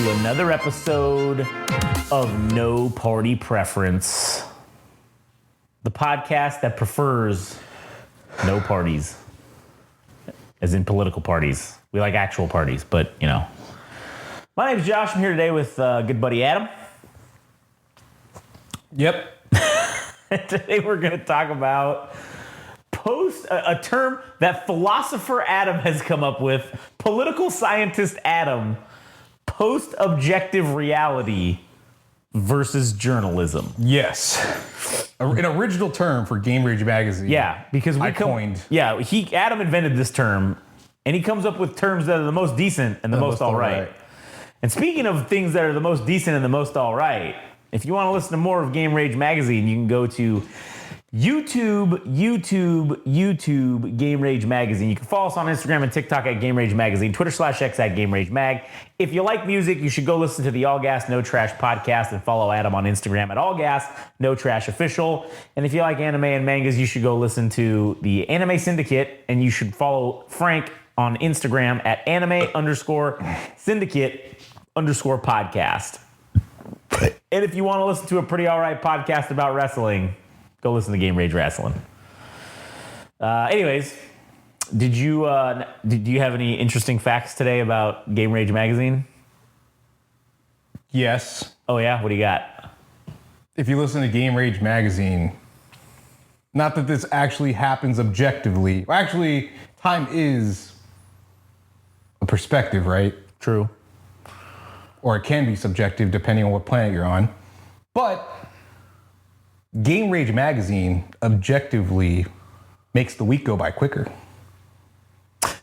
to another episode of No Party Preference, the podcast that prefers no parties, as in political parties. We like actual parties, but, you know. My name's Josh. I'm here today with good buddy Adam. Yep. Today we're going to talk about a term that philosopher Adam has come up with, political scientist Adam, post-objective reality versus journalism. Yes. An original term for Game Rage magazine. Yeah, because coined. Yeah, Adam invented this term, and he comes up with terms that are the most decent and the most all right. And speaking of things that are the most decent and the most all right, if you want to listen to more of Game Rage magazine, you can go to YouTube, Game Rage Magazine. You can follow us on Instagram and TikTok at Game Rage Magazine, Twitter/X at Game Rage Mag. If you like music, you should go listen to the All Gas No Trash podcast and follow Adam on Instagram at All Gas No Trash Official. And if you like anime and mangas, you should go listen to the Anime Syndicate, and you should follow Frank on Instagram at anime_syndicate_podcast. And if you want to listen to a pretty all right podcast about wrestling, go listen to Game Rage Wrestling. Anyways, did you have any interesting facts today about Game Rage Magazine? Yes. Oh yeah, what do you got? If you listen to Game Rage magazine, not that this actually happens objectively. Well, actually, time is a perspective, right? True. Or it can be subjective depending on what planet you're on. But Game Rage magazine objectively makes the week go by quicker.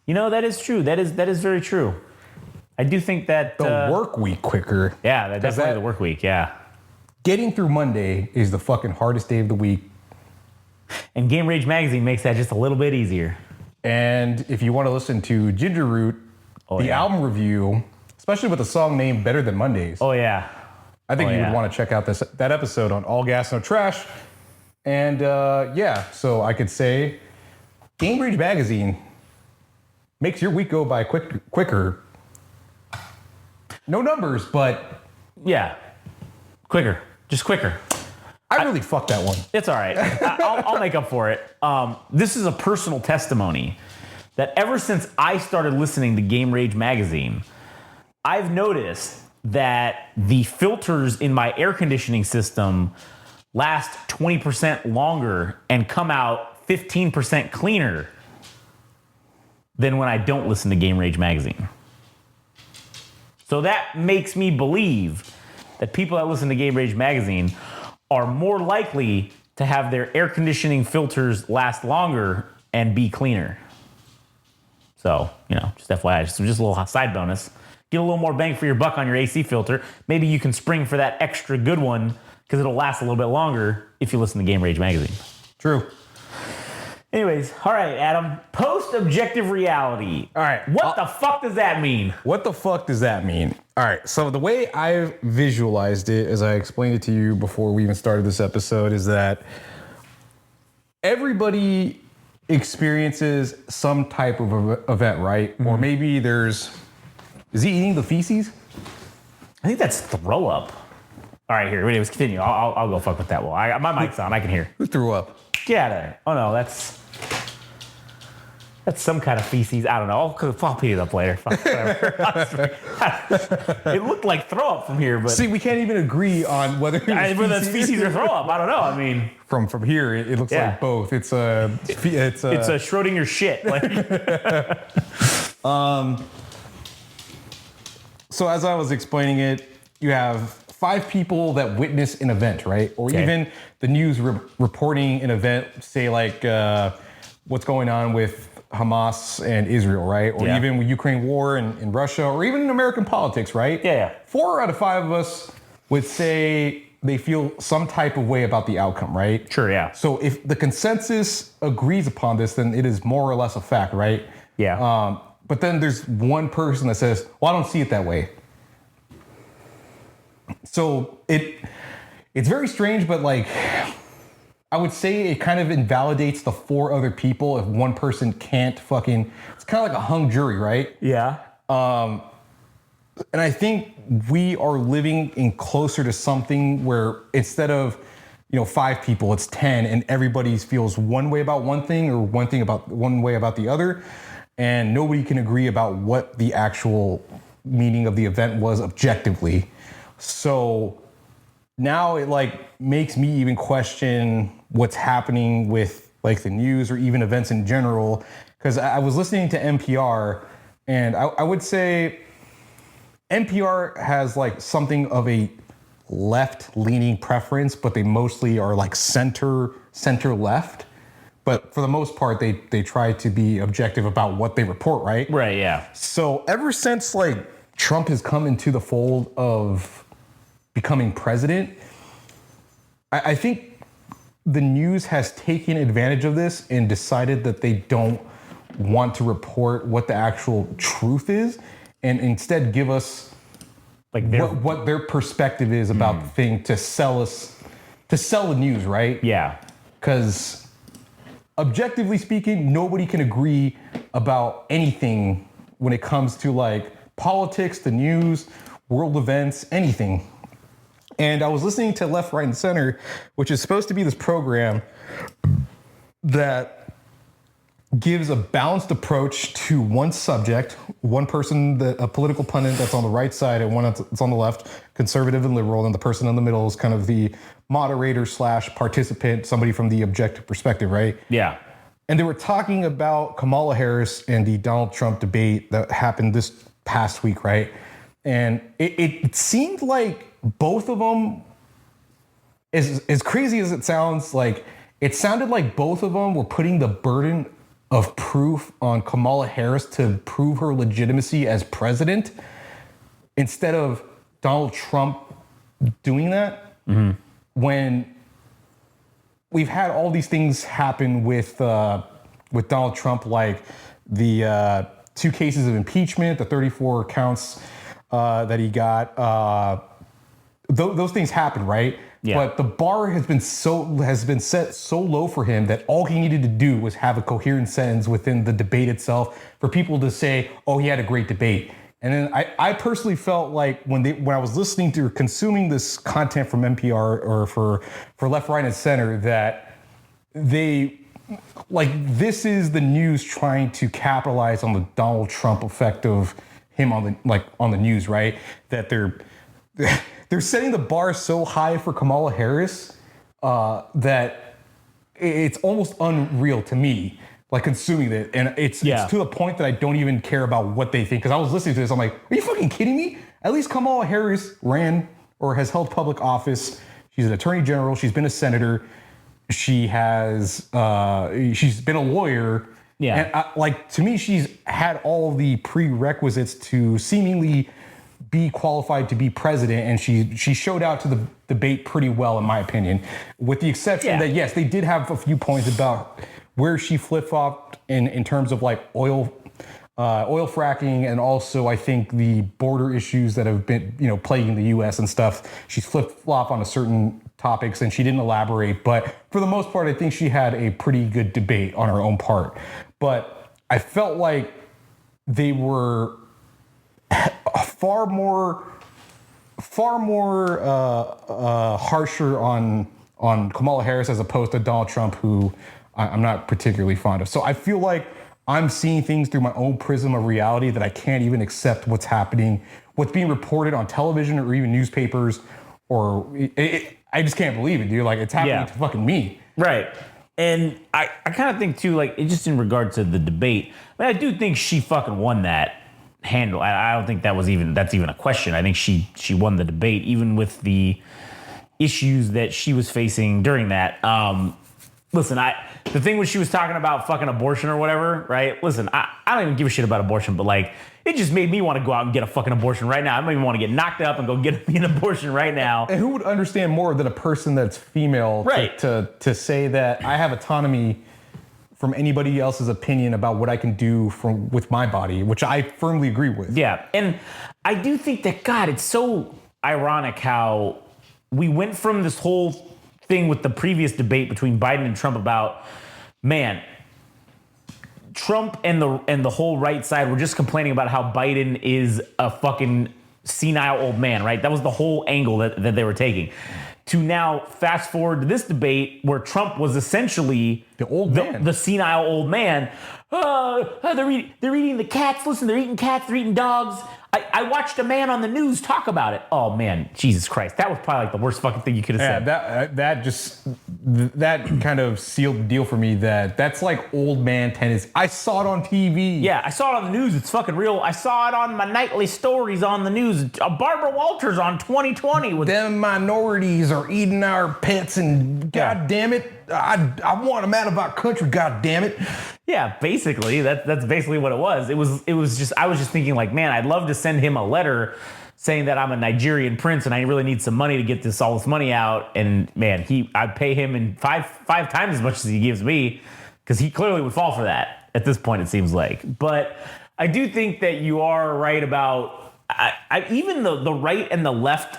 You know, that is true. That is very true. I do think that The work week quicker. Yeah, definitely the work week. Yeah. Getting through Monday is the fucking hardest day of the week. And Game Rage Magazine makes that just a little bit easier. And if you want to listen to Ginger Root, album review, especially with a song named Better Than Mondays. Oh yeah. I think you would want to check out that episode on All Gas No Trash. And so I could say Game Rage magazine makes your week go by quicker. No numbers, but yeah, quicker, just quicker. I really fucked that one. It's all right. I'll make up for it. This is a personal testimony that ever since I started listening to Game Rage magazine, I've noticed that the filters in my air conditioning system last 20% longer and come out 15% cleaner than when I don't listen to Game Rage magazine. So that makes me believe that people that listen to Game Rage magazine are more likely to have their air conditioning filters last longer and be cleaner. So, just FYI, just a little side bonus. Get a little more bang for your buck on your AC filter. Maybe you can spring for that extra good one because it'll last a little bit longer if you listen to Game Rage magazine. True. Anyways, all right, Adam. Post-objective reality. All right. What the fuck does that mean? What the fuck does that mean? All right. So the way I visualized it, as I explained it to you before we even started this episode, is that everybody experiences some type of event, right? Mm-hmm. Or maybe is he eating the feces? I think that's throw up. All right, here. Anyways, continue. I'll go fuck with that. Well, my mic's on. I can hear. Who threw up? Get out of there. Oh, no, that's some kind of feces. I don't know. I'll beat it up later. It looked like throw up from here, but see, we can't even agree on whether that's feces or throw up. I don't know. I mean, from here, it looks like both. It's a Schrodinger shit. Like, So as I was explaining it, you have 5 people that witness an event, right? Or even the news reporting an event, say like what's going on with Hamas and Israel, right? Or even with Ukraine war in Russia, or even in American politics, right? Yeah. 4 out of 5 of us would say they feel some type of way about the outcome, right? Sure, yeah. So if the consensus agrees upon this, then it is more or less a fact, right? Yeah. But then there's one person that says, well, I don't see it that way. So it's very strange, but like, I would say it kind of invalidates the 4 other people if one person can't fucking, it's kind of like a hung jury, right? Yeah. And I think we are living in closer to something where instead of 5 people, it's 10, and everybody feels one way about one thing or one way about the other, and nobody can agree about what the actual meaning of the event was objectively. So now it like makes me even question what's happening with like the news or even events in general. Because I was listening to NPR, and I would say NPR has like something of a left-leaning preference, but they mostly are like center left. But for the most part, they try to be objective about what they report, right? Right, yeah. So ever since like Trump has come into the fold of becoming president, I think the news has taken advantage of this and decided that they don't want to report what the actual truth is, and instead give us like what their perspective is about the thing to sell the news, right? Yeah. Because objectively speaking, nobody can agree about anything when it comes to like politics, the news, world events, anything. And I was listening to Left, Right, and Center, which is supposed to be this program that gives a balanced approach to one subject, one person, a political pundit that's on the right side and one that's on the left, conservative and liberal, and the person in the middle is kind of the moderator / participant, somebody from the objective perspective, right? Yeah. And they were talking about Kamala Harris and the Donald Trump debate that happened this past week, right? And it seemed like both of them, as crazy as it sounds, like it sounded like both of them were putting the burden of proof on Kamala Harris to prove her legitimacy as president instead of Donald Trump doing that. Mm-hmm. When we've had all these things happen with Donald Trump, like the 2 cases of impeachment, the 34 counts that he got, those things happen, right? Yeah. But the bar has been set so low for him that all he needed to do was have a coherent sentence within the debate itself for people to say, "Oh, he had a great debate." And then I personally felt like when I was listening to or consuming this content from NPR or for Left, Right, and Center, that they like this is the news trying to capitalize on the Donald Trump effect of him on the news, right? That they're setting the bar so high for Kamala Harris that it's almost unreal to me, like consuming it. And it's to the point that I don't even care about what they think. Because I was listening to this, I'm like, are you fucking kidding me? At least Kamala Harris ran or has held public office. She's an attorney general. She's been a senator. She's been a lawyer. Yeah. And to me, she's had all the prerequisites to seemingly be qualified to be president, and she showed out to the debate pretty well, in my opinion, with the exception that, yes, they did have a few points about where she flip-flopped in terms of like oil fracking, and also I think the border issues that have been plaguing the U.S. and stuff. She's flip-flopped on a certain topics, and she didn't elaborate, but for the most part, I think she had a pretty good debate on her own part. But I felt like they were far more harsher on Kamala Harris as opposed to Donald Trump, who I'm not particularly fond of. So I feel like I'm seeing things through my own prism of reality that I can't even accept what's happening, what's being reported on television or even newspapers, or I just can't believe it, dude. Like, it's happening to fucking me. Right. And I kind of think too, like, just in regard to the debate, I do think she fucking won that handle. I don't think that's even a question. I think she won the debate, even with the issues that she was facing during that. Listen, the thing when she was talking about fucking abortion or whatever, right? Listen, I don't even give a shit about abortion, but like, it just made me want to go out and get a fucking abortion right now. I don't even want to get knocked up and go get an abortion right now. And who would understand more than a person that's female, right, to say that I have autonomy from anybody else's opinion about what I can do with my body, which I firmly agree with. Yeah, and I do think that, God, it's so ironic how we went from this whole thing with the previous debate between Biden and Trump about, man, Trump and the whole right side were just complaining about how Biden is a fucking senile old man, right? That was the whole angle that they were taking. To now fast forward to this debate where Trump was essentially the old man, the senile old man. They're eating the cats. Listen, they're eating cats. They're eating dogs. I watched a man on the news talk about it. Oh man, Jesus Christ, that was probably like the worst fucking thing you could have said. That kind of sealed the deal for me. That's like old man tennis. I saw it on TV. Yeah, I saw it on the news. It's fucking real. I saw it on my nightly stories on the news. Barbara Walters on 2020 with them minorities are eating our pets, and God damn it, I want them out of our country. God damn it. Yeah, basically, that's basically what it was. It was just, I was just thinking like, man, I'd love to send him a letter saying that I'm a Nigerian prince and I really need some money to get all this money out. And man, I'd pay him in five times as much as he gives me, because he clearly would fall for that at this point, it seems like. But I do think that you are right about, even the right and the left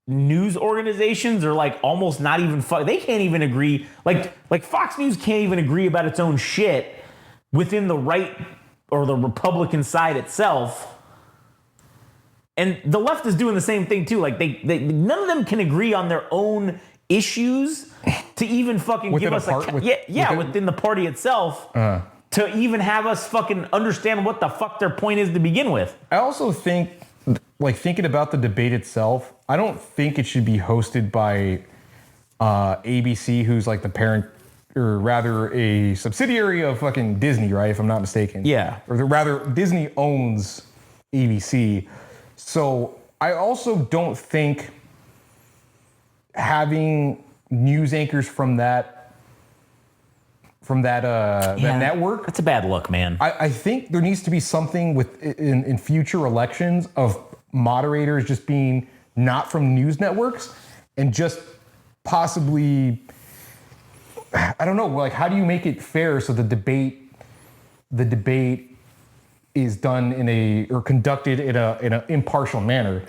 news organizations are like almost not even, they can't even agree. Like Fox News can't even agree about its own shit within the right or the Republican side itself. And the left is doing the same thing too. Like they none of them can agree on their own issues to even fucking within give us within the party itself to even have us fucking understand what the fuck their point is to begin with. I also think, like, thinking about the debate itself, I don't think it should be hosted by ABC, who's like the parent, or rather a subsidiary of fucking Disney, right? If I'm not mistaken. Yeah. Or rather, Disney owns ABC. So I also don't think having news anchors from that network. That's a bad look, man. I think there needs to be something in future elections of moderators just being not from news networks and just possibly, I don't know, like, how do you make it fair so the debate is done conducted in an impartial manner?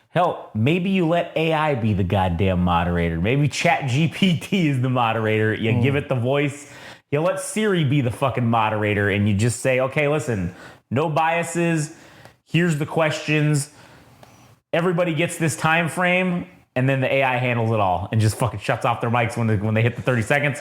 Hell, maybe you let AI be the goddamn moderator. Maybe ChatGPT is the moderator. You give it the voice. You let Siri be the fucking moderator, and you just say, okay, listen, no biases. Here's the questions. Everybody gets this time frame, and then the AI handles it all and just fucking shuts off their mics when they hit the 30 seconds.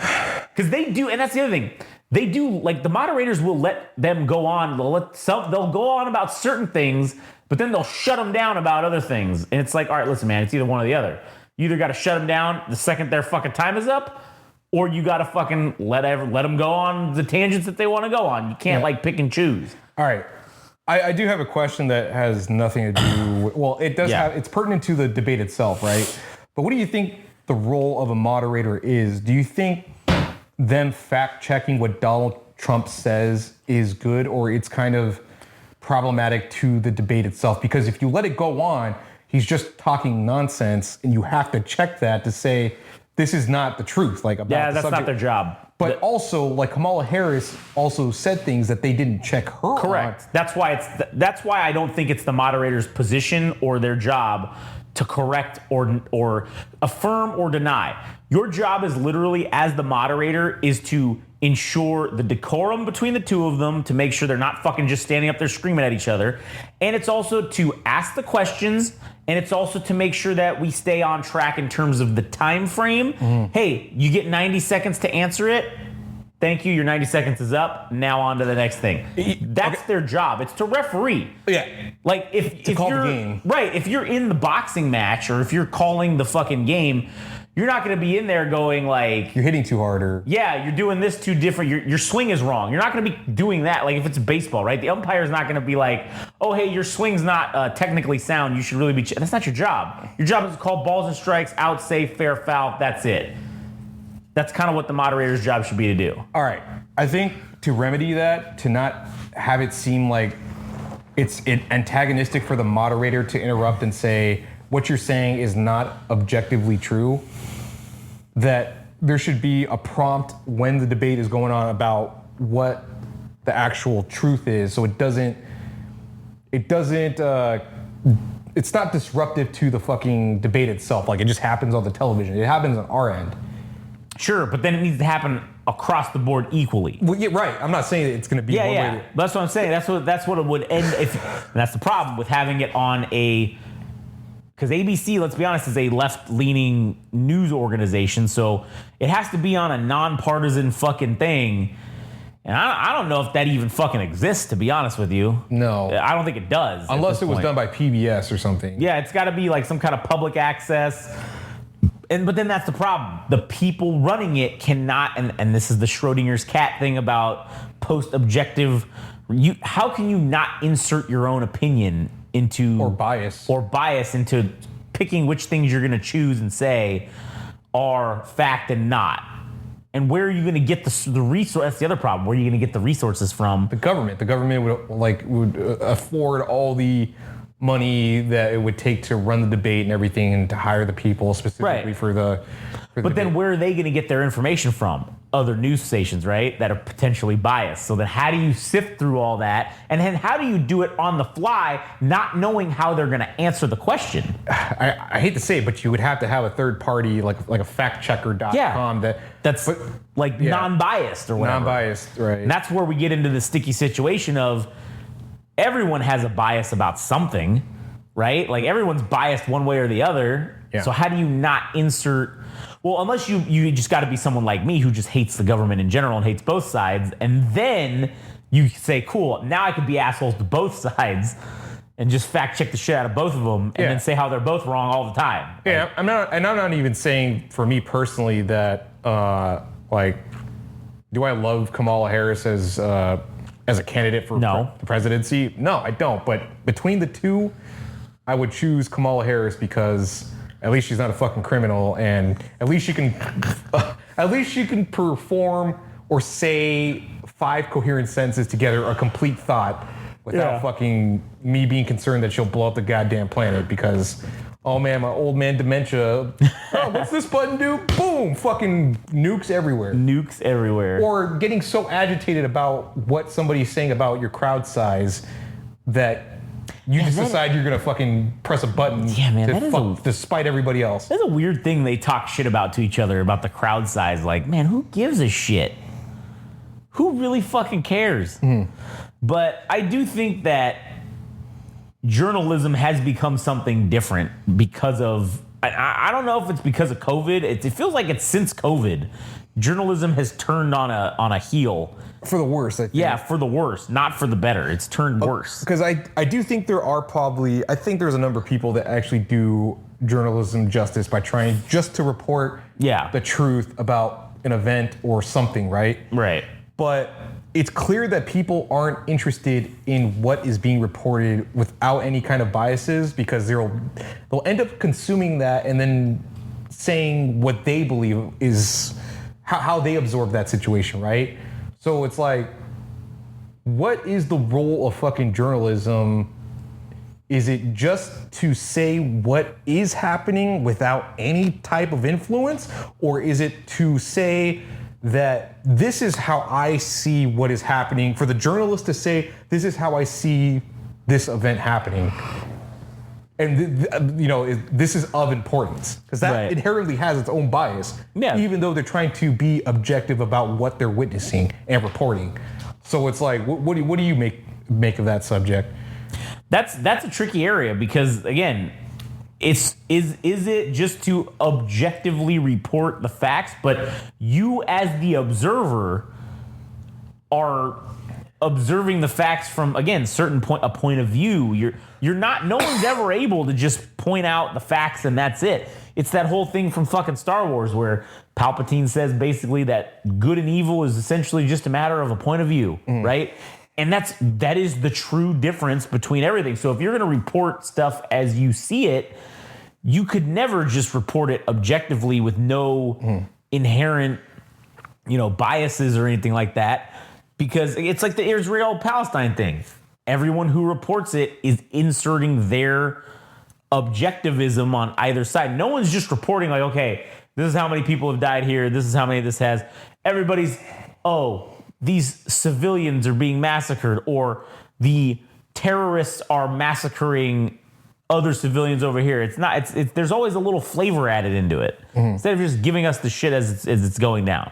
Because they do, and that's the other thing. They do, like, the moderators will let them go on. They'll go on about certain things, but then they'll shut them down about other things. And it's like, all right, listen, man, it's either one or the other. You either got to shut them down the second their fucking time is up, or you got to fucking let them go on the tangents that they want to go on. You can't like pick and choose. All right. I do have a question that has nothing to do with, well, it does have, it's pertinent to the debate itself, right? But what do you think the role of a moderator is? Do you think them fact checking what Donald Trump says is good, or it's kind of problematic to the debate itself? Because if you let it go on, he's just talking nonsense, and you have to check that to say, this is not the truth. Like, about that's not their job. But also, like, Kamala Harris also said things that they didn't check her. Correct. On. That's why I don't think it's the moderator's position or their job to correct or affirm or deny. Your job is literally, as the moderator, is to ensure the decorum between the two of them, to make sure they're not fucking just standing up there screaming at each other. And it's also to ask the questions, and it's also to make sure that we stay on track in terms of the time frame. Hey, you get 90 seconds to answer it. Thank you, your 90 seconds is up. Now on to the next thing. That's their job. It's to referee. Yeah. Like, if call you're the game. Right, if you're in the boxing match, or if you're calling the fucking game, you're not going to be in there going like, you're hitting too hard, or you're doing this too different. Your swing is wrong. You're not going to be doing that. Like, if it's baseball, right? The umpire's not going to be like, oh, hey, your swing's not technically sound. You should really be. That's not your job. Your job is to call balls and strikes, out, safe, fair, foul. That's it. That's kind of what the moderator's job should be to do. All right. I think to remedy that, to not have it seem like it's antagonistic for the moderator to interrupt and say, what you're saying is not objectively true, that there should be a prompt when the debate is going on about what the actual truth is, so it's not disruptive to the fucking debate itself. Like, it just happens on the television. It happens on our end. Sure, but then it needs to happen across the board equally. Well, yeah, right. I'm not saying it's going to be one way. That's what I'm saying. That's what it would end if. And that's the problem with having it on a because ABC, let's be honest, is a left-leaning news organization, so it has to be on a nonpartisan fucking thing. And I don't know if that even fucking exists, to be honest with you. No. I don't think it does. Unless it was done by PBS or something. Yeah, it's got to be like some kind of public access. But then that's the problem. The people running it cannot, and this is the Schrodinger's cat thing about post-objective. How can you not insert your own opinion into... Or bias into picking which things you're going to choose and say are fact and not? And where are you going to get the resource? That's the other problem. Where are you going to get the resources from? The government. The government would afford all the money that it would take to run the debate and everything, and to hire the people specifically for the. But then where are they going to get their information from? Other news stations, right? That are potentially biased. So then how do you sift through all that? And then how do you do it on the fly, not knowing how they're going to answer the question? I hate to say it, but you would have to have a third party, like a factchecker.com that's non-biased or whatever. Non-biased, right. And that's where we get into the sticky situation of everyone has a bias about something, right? Like everyone's biased one way or the other. Yeah. So how do you not insert... Well, unless you just got to be someone like me who just hates the government in general and hates both sides, and then you say, cool, now I could be assholes to both sides and just fact check the shit out of both of them and then say how they're both wrong all the time. Yeah, I'm not even saying for me personally that do I love Kamala Harris as a candidate for the presidency? No, I don't. But between the two, I would choose Kamala Harris because at least she's not a fucking criminal, and at least she can perform or say 5 coherent sentences together, a complete thought, without fucking me being concerned that she'll blow up the goddamn planet because, oh man, my old man dementia. Oh, what's this button do? Boom! Fucking nukes everywhere. Nukes everywhere. Or getting so agitated about what somebody's saying about your crowd size that you just decide you're gonna fucking press a button to spite everybody else. That's a weird thing they talk shit about to each other about the crowd size. Like, man, who gives a shit? Who really fucking cares? But I do think that journalism has become something different because of, I don't know if it's because of COVID. It feels like it's since COVID. Journalism has turned on a heel. For the worse, I think. Yeah, for the worse, not for the better. It's turned worse. Because I do think I think there's a number of people that actually do journalism justice by trying just to report the truth about an event or something, right? Right. But it's clear that people aren't interested in what is being reported without any kind of biases, because they'll end up consuming that and then saying what they believe is how they absorb that situation, right? So it's like, what is the role of fucking journalism? Is it just to say what is happening without any type of influence? Or is it to say that this is how I see what is happening, for the journalist to say, this is how I see this event happening? And this is of importance, because that inherently has its own bias, even though they're trying to be objective about what they're witnessing and reporting. So it's like, what do you make of that subject? That's a tricky area, because again, is it just to objectively report the facts, but you as the observer are observing the facts from, again, a point of view. You're not, no one's ever able to just point out the facts and that's it. It's that whole thing from fucking Star Wars where Palpatine says basically that good and evil is essentially just a matter of a point of view, right? And that is the true difference between everything. So if you're going to report stuff as you see it, you could never just report it objectively with no inherent, biases or anything like that. Because it's like the Israel-Palestine thing. Everyone who reports it is inserting their objectivism on either side. No one's just reporting like, okay, this is how many people have died here. This is how many this has. Everybody's, these civilians are being massacred, or the terrorists are massacring other civilians over here. It's not. There's always a little flavor added into it instead of just giving us the shit as it's going down.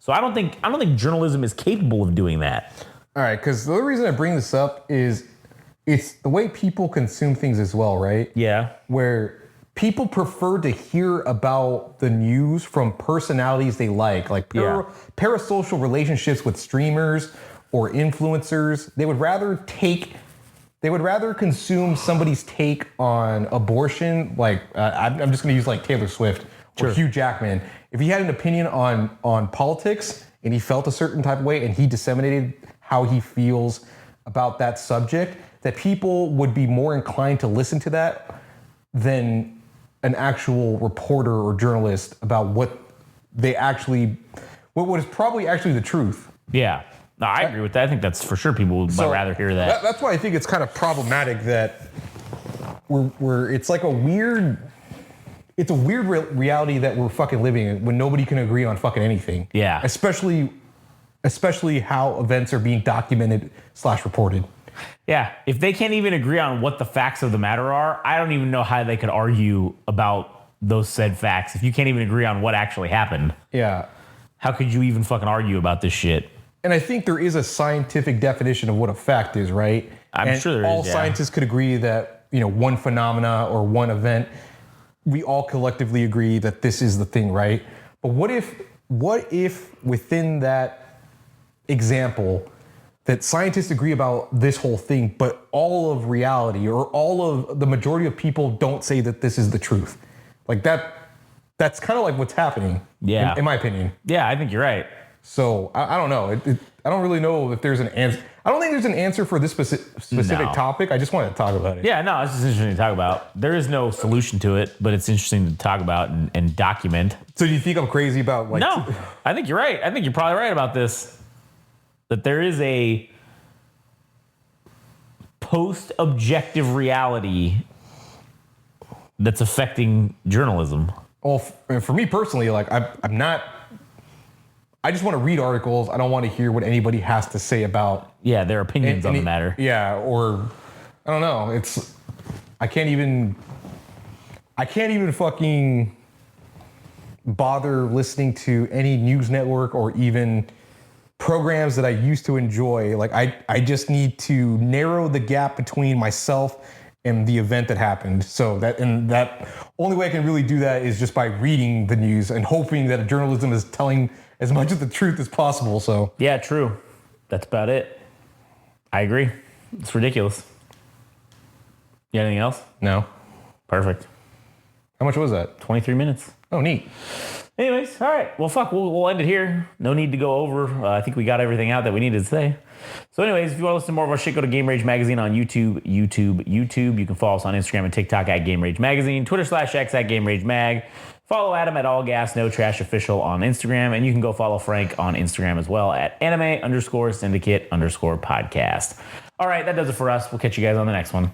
So I don't think journalism is capable of doing that. All right, because the only reason I bring this up is it's the way people consume things as well, right? Yeah. Where people prefer to hear about the news from personalities they like parasocial relationships with streamers or influencers. They would rather consume somebody's take on abortion. I'm just going to use like Taylor Swift or Hugh Jackman. If he had an opinion on politics and he felt a certain type of way and he disseminated how he feels about that subject, that people would be more inclined to listen to that than an actual reporter or journalist about what is probably actually the truth. Yeah. No, I agree with that. I think that's for sure. People would rather hear that. That's why I think it's kind of problematic that it's like a weird reality that we're fucking living in when nobody can agree on fucking anything. Yeah. Especially how events are being documented / reported. Yeah. If they can't even agree on what the facts of the matter are, I don't even know how they could argue about those said facts. If you can't even agree on what actually happened. Yeah. How could you even fucking argue about this shit? And I think there is a scientific definition of what a fact is, right? I'm sure there is. All scientists could agree that, one phenomena or one event, we all collectively agree that this is the thing, right? But what if within that example that scientists agree about this whole thing, but all of reality or all of the majority of people don't say that this is the truth? Like that's kind of like what's happening. Yeah. In my opinion. Yeah, I think you're right. So I don't know. I don't really know if there's an answer. I don't think there's an answer for this specific topic. I just wanted to talk about it. Yeah, no, it's just interesting to talk about. There is no solution to it, but it's interesting to talk about and document. So do you think I'm crazy about like? No, I think you're right. I think you're probably right about this. That there is a post-objective reality that's affecting journalism. Well, for me personally, like I'm not. I just want to read articles. I don't want to hear what anybody has to say about their opinions on the matter. Yeah, or I don't know. I can't even fucking bother listening to any news network or even programs that I used to enjoy. Like I just need to narrow the gap between myself and the event that happened. So that only way I can really do that is just by reading the news and hoping that journalism is telling as much of the truth as possible. So yeah, true. That's about it. I agree. It's ridiculous. You got anything else? No. Perfect. How much was that? 23 minutes. Oh, neat. Anyways, all right. Well, fuck, we'll end it here. No need to go over. I think we got everything out that we needed to say. So anyways, if you want to listen to more of our shit, go to Game Rage Magazine on YouTube. You can follow us on Instagram and TikTok at Game Rage Magazine, Twitter/X at Game Rage Mag. Follow Adam at All Gas No Trash Official on Instagram, and you can go follow Frank on Instagram as well at anime_syndicate_podcast. All right, that does it for us. We'll catch you guys on the next one.